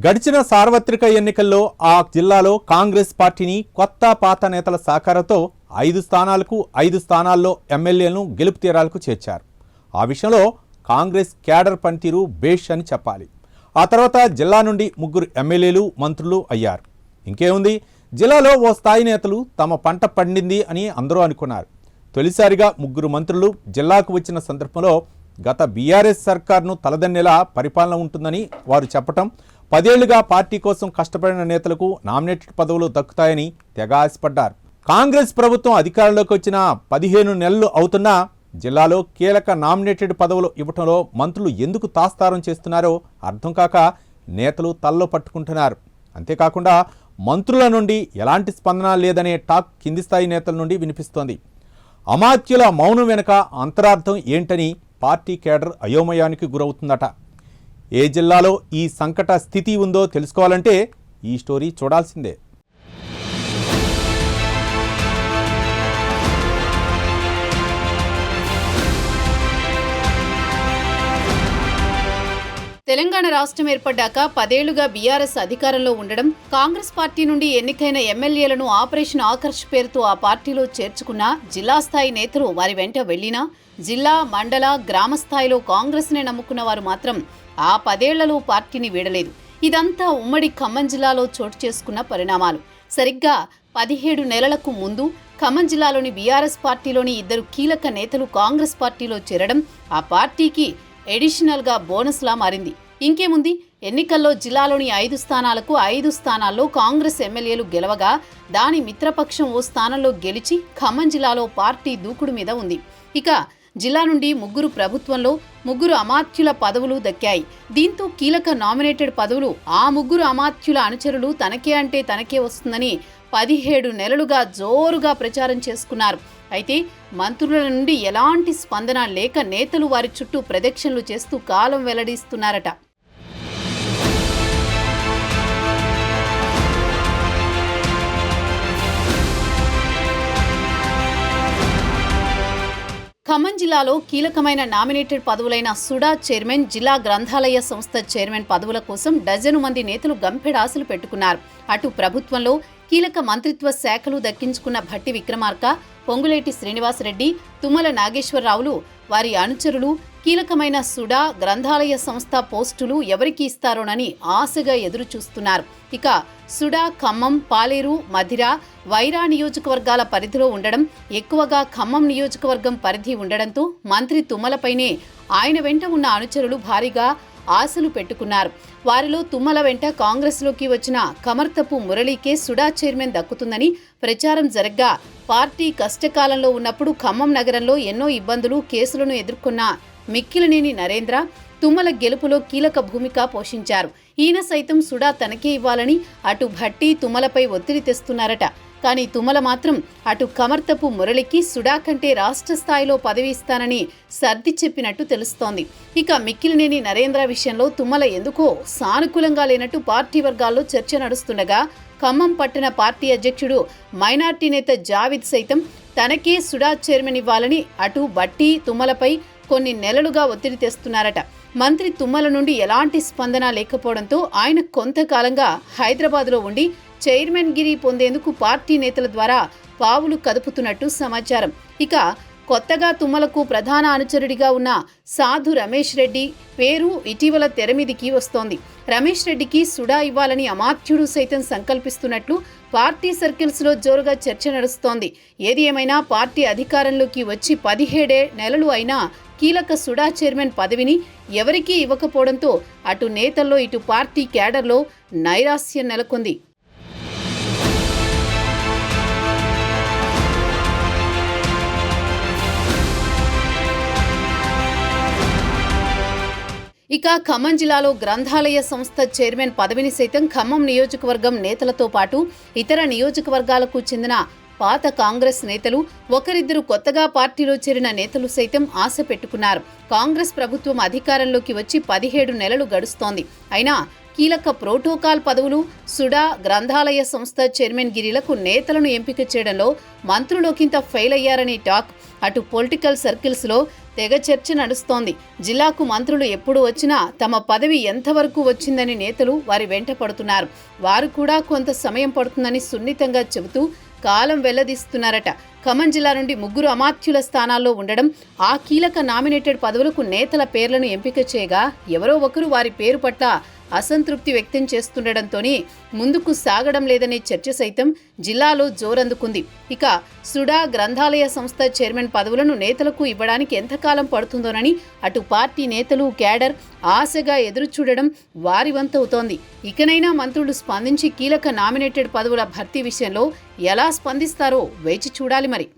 గడిచిన సార్వత్రిక ఎన్నికల్లో ఆ జిల్లాలో కాంగ్రెస్ పార్టీని కొత్త పాత నేతల సహకారంతో 5 స్థానాలకు 5 స్థానాల్లో ఎమ్మెల్యేలను గెలుపు తీరాలకు చేర్చారు. ఆ విషయంలో కాంగ్రెస్ క్యాడర్ పనితీరు బేష్ అని చెప్పాలి. ఆ తర్వాత జిల్లా నుండి 3 ఎమ్మెల్యేలు మంత్రులు అయ్యారు. ఇంకేముంది, జిల్లాలో ఓ స్థాయి నేతలు తమ పంట పండింది అని అందరూ అనుకున్నారు. తొలిసారిగా 3 మంత్రులు జిల్లాకు వచ్చిన సందర్భంలో గత బీఆర్ఎస్ సర్కార్ను తలదన్నేలా పరిపాలన ఉంటుందని వారు చెప్పటం, 10 ఏళ్లుగా పార్టీ కోసం కష్టపడిన నేతలకు నామినేటెడ్ పదవులు దక్కుతాయని తెగ ఆశపడ్డారు. కాంగ్రెస్ ప్రభుత్వం అధికారంలోకి వచ్చిన 15 నెలలు అవుతున్నా జిల్లాలో కీలక నామినేటెడ్ పదవులు ఇవ్వటంలో మంత్రులు ఎందుకు తాస్తారం చేస్తున్నారో అర్థం కాక నేతలు తల్లో పట్టుకుంటున్నారు. అంతేకాకుండా మంత్రుల నుండి ఎలాంటి స్పందన లేదనే టాక్ కింది స్థాయి నేతల నుండి వినిపిస్తోంది. అమాత్యుల మౌనం వెనుక అంతరార్థం ఏంటని పార్టీ కేడర్ అయోమయానికి గురవుతుందట. ఏ జిల్లాలో ఈ సంకట స్థితి ఉందో తెలుసుకోవాలంటే ఈ స్టోరీ చూడాల్సిందే. తెలంగాణ రాష్ట్రం ఏర్పడ్డాక 10 ఏళ్లుగా బీఆర్ఎస్ అధికారంలో ఉండడం, కాంగ్రెస్ పార్టీ నుండి ఎన్నికైన ఎమ్మెల్యేలను ఆపరేషన్ ఆకర్ష్ పేరుతో ఆ పార్టీలో చేర్చుకున్న జిల్లా స్థాయి నేతలు వారి వెంట వెళ్లినా జిల్లా, మండల, గ్రామ స్థాయిలో కాంగ్రెస్నే నమ్ముకున్న వారు మాత్రం ఆ 10 ఏళ్లలో పార్టీని వీడలేదు. ఇదంతా ఉమ్మడి ఖమ్మం జిల్లాలో చోటు చేసుకున్న పరిణామాలు. సరిగ్గా 17 నెలలకు ముందు ఖమ్మం జిల్లాలోని బీఆర్ఎస్ పార్టీలోని 2 కీలక నేతలు కాంగ్రెస్ పార్టీలో చేరడం ఆ పార్టీకి ఎడిషనల్గా బోనస్లా మారింది. ఇంకేముంది, ఎన్నికల్లో జిల్లాలోని 5 స్థానాలకు 5 స్థానాల్లో కాంగ్రెస్ ఎమ్మెల్యేలు గెలవగా దాని మిత్రపక్షం ఓ స్థానంలో గెలిచి ఖమ్మం జిల్లాలో పార్టీ దూకుడు మీద ఉంది. ఇక జిల్లా నుండి 3 ప్రభుత్వంలో 3 అమాత్యుల పదవులు దక్కాయి. దీంతో కీలక నామినేటెడ్ పదవులు ఆ 3 అమాత్యుల అనుచరులు తనకే అంటే తనకే వస్తుందని 17 నెలలుగా జోరుగా ప్రచారం చేసుకున్నారు. అయితే మంత్రుల నుండి ఎలాంటి స్పందన లేక నేతలు వారి చుట్టూ ప్రదక్షిణలు చేస్తూ కాలం వెల్లడిస్తున్నారట. ఖమ్మం జిల్లాలో కీలకమైన నామినేటెడ్ పదవులైన సుడా చైర్మన్, జిల్లా గ్రంథాలయ సంస్థ చైర్మన్ పదవుల కోసం డజను మంది నేతలు గంపెడాశలు పెట్టుకున్నారు. అటు ప్రభుత్వంలో కీలక మంత్రిత్వ శాఖలు దక్కించుకున్న భట్టి విక్రమార్క, పొంగులేటి శ్రీనివాసరెడ్డి, తుమ్మల నాగేశ్వరరావులు వారి అనుచరులు కీలకమైన సుడా గ్రంథాలయ సంస్థ పోస్టులు ఎవరికి ఇస్తారోనని ఆశగా ఎదురు చూస్తున్నారు. ఇక సుడా ఖమ్మం, పాలేరు, మధిర, వైరా నియోజకవర్గాల పరిధిలో ఉండడం, ఎక్కువగా ఖమ్మం నియోజకవర్గం పరిధి ఉండడంతో మంత్రి తుమ్మలపైనే ఆయన వెంట ఉన్న అనుచరులు భారీగా ఆశలు పెట్టుకున్నారు. వారిలో తుమ్మల వెంట కాంగ్రెస్లోకి వచ్చిన కమర్తపు మురళీకే సుడా చైర్మన్ దక్కుతుందని ప్రచారం జరగ్గా, పార్టీ కష్టకాలంలో ఉన్నప్పుడు ఖమ్మం నగరంలో ఎన్నో ఇబ్బందులు, కేసులను ఎదుర్కొన్న మిక్కిలినేని నరేంద్ర తుమ్మల గెలుపులో కీలక భూమిక పోషించారు. ఈయన సైతం సుడా తనకే ఇవ్వాలని అటు భట్టి తుమ్మలపై ఒత్తిడి తెస్తున్నారట. కానీ తుమ్మల మాత్రం అటు కమర్తపు మురళికి సుడా కంటే రాష్ట్ర స్థాయిలో పదవి ఇస్తానని సర్ది చెప్పినట్టు తెలుస్తోంది. ఇక మిక్కిలినేని నరేంద్ర విషయంలో తుమ్మల ఎందుకో సానుకూలంగా లేనట్టు పార్టీ వర్గాల్లో చర్చ నడుస్తుండగా, ఖమ్మం పట్టణ పార్టీ అధ్యక్షుడు మైనార్టీ నేత జావిద్ సైతం తనకే సుడా చైర్మన్ ఇవ్వాలని అటు బట్టి తుమ్మలపై కొన్ని నెలలుగా ఒత్తిడి తెస్తున్నారట. మంత్రి తుమ్మల నుండి ఎలాంటి స్పందన లేకపోవడంతో ఆయన కొంతకాలంగా హైదరాబాద్లో ఉండి చైర్మన్ గిరి పొందేందుకు పార్టీ నేతల ద్వారా పావులు కదుపుతున్నట్టు సమాచారం. ఇక కొత్తగా తుమ్మలకు ప్రధాన అనుచరుడిగా ఉన్న సాధు రమేష్ రెడ్డి పేరు ఇటీవల తెరమీదికి వస్తోంది. రమేష్ రెడ్డికి సుడా ఇవ్వాలని అమాత్యుడు సైతం సంకల్పిస్తున్నట్లు పార్టీ సర్కిల్స్లో జోరుగా చర్చ నడుస్తోంది. ఏది ఏమైనా పార్టీ అధికారంలోకి వచ్చి 17 నెలలు అయినా కీలక సుడా చైర్మన్ పదవిని ఎవరికీ ఇవ్వకపోవడంతో అటు నేతల్లో ఇటు పార్టీ క్యాడర్లో నైరాస్యం నెలకొంది. ఇక ఖమ్మం జిల్లాలో గ్రంథాలయ సంస్థ చైర్మన్ పదవిని సైతం ఖమ్మం నియోజకవర్గం నేతలతో పాటు ఇతర నియోజకవర్గాలకు చెందిన పాత కాంగ్రెస్ నేతలు, ఒకరిద్దరు కొత్తగా పార్టీలో చేరిన నేతలు సైతం ఆశ పెట్టుకున్నారు. కాంగ్రెస్ ప్రభుత్వం అధికారంలోకి వచ్చి 17 నెలలు గడుస్తోంది. అయినా కీలక ప్రోటోకాల్ పదవులు సుడా గ్రంథాలయ సంస్థ చైర్మన్ గిరిలకు నేతలను ఎంపిక చేయడంలో మంత్రులోకింత ఫెయిల్ అయ్యారని టాక్. అటు పొలిటికల్ సర్కిల్స్లో తెగ చర్చ నడుస్తోంది. జిల్లాకు మంత్రులు ఎప్పుడు వచ్చినా తమ పదవి ఎంతవరకు వచ్చిందని నేతలు వారి వెంట పడుతున్నారు. వారు కూడా కొంత సమయం పడుతుందని సున్నితంగా చెబుతూ కాలం వెల్లదీస్తున్నారట. ఖమ్మం జిల్లా నుండి 3 అమాత్యుల స్థానాల్లో ఉండడం, ఆ కీలక నామినేటెడ్ పదవులకు నేతల పేర్లను ఎంపిక చేయగా ఎవరో ఒకరు వారి పేరు పట్ల అసంతృప్తి వ్యక్తం చేస్తుండటంతోనే ముందుకు సాగడం లేదనే చర్చ సైతం జిల్లాలో జోరందుకుంది. ఇక సుడా గ్రంథాలయ సంస్థ చైర్మన్ పదవులను నేతలకు ఇవ్వడానికి ఎంతకాలం పడుతుందోనని అటు పార్టీ నేతలు, క్యాడర్ ఆశగా ఎదురుచూడడం వారి వంతవుతోంది. ఇకనైనా మంత్రులు స్పందించి కీలక నామినేటెడ్ పదవుల భర్తీ విషయంలో ఎలా స్పందిస్తారో వేచి చూడాలి మరి.